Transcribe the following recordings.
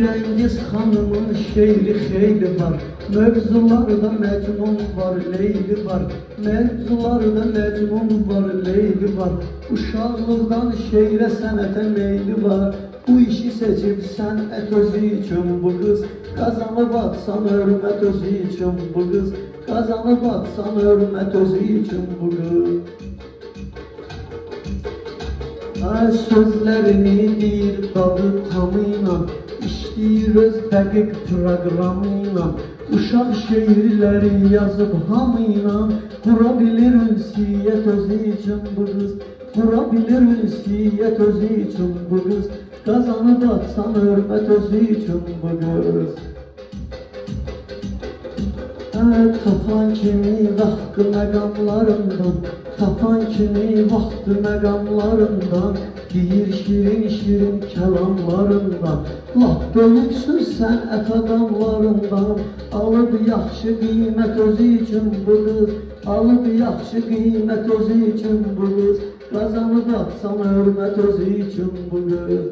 Firəngiz xanımın şeiri xeyli var, mövzularda məcnun var, leyli var. Mövzularda məcnun var, leyli var. Uşaqlıqdan şeirə, sənətə meyli var. Bu işi seçib sənət özü üçün bu qız, qazanıb atsan hörmət özü üçün bu qız, qazanıb atsan hörmət özü üçün bu qız. Sözlərini deyir dadı tamıyla, işləyir öz dəqiq proqramıyla. Uşaq şeirləri yazıb hamıyla, qura bilir ünsiyyət özü üçün bu qız, qura bilir ünsiyyət özü üçün bu qız, qazanıb atsan hörmət özü üçün bu qız. Tapan kimi vaxtı məqamlarından, tapan kimi vaxtı məqamlarından, deyir şirin şirin kəlamlarından, laf böyüksün sənət adamlarından. Alıb yaxşı qiymət özü üçün bu qız, alıb yaxşı qiymət özü üçün bu qız, qazanıb atsan hörmət özü üçün bu qız.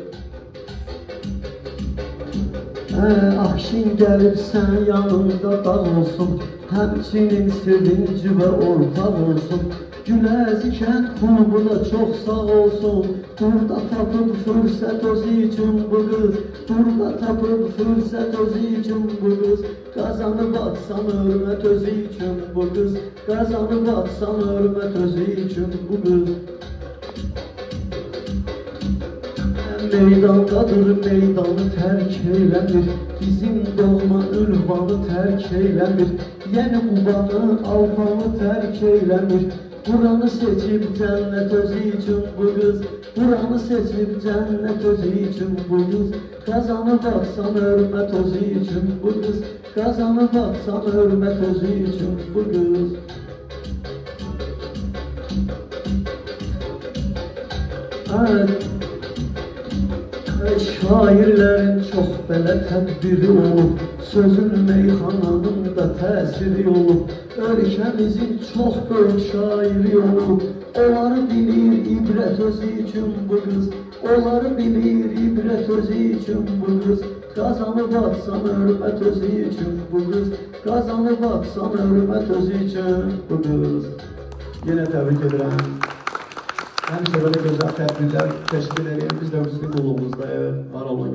Akşin gəlib sən yanında dağ olsun, həmçinin sevinci və ortaq olsun. Güləzikən klubu da çox sağ olsun, burada tapıb fürsət özü üçün bu qız, burada tapıb fürsət özü üçün bu qız, qazanıb atsan hörmət özü üçün bu qız, qazanıb atsan hörmət özü üçün bu qız. Meydandadır, meydanı tərk eyləmir, bizim doğma ünvanı tərk eyləmir, yəni Qubanı, Alfanı tərk eyləmir. Buranı seçib cənnət özü üçün bu qız, buranı seçib cənnət özü üçün bu qız, qazanıb atsan hörmət özü üçün bu qız, qazanıb atsan hörmət özü üçün bu qız. Şairlərin çox belə tədbiri olub, sözün meyxananın da təsiri olub. Ölkəmizin çox böyük şairi olub, onları bilir ibrət özü üçün bu qız, onları bilir ibrət özü üçün bu qız, qazanıb atsan hörmət özü üçün bu qız, qazanıb atsan hörmət özü üçün bu qız. Yenə təbrik edirəm. Həmişə belə gözəl təbriklər təşkil edən biz də bizim qulluğumuzda var olan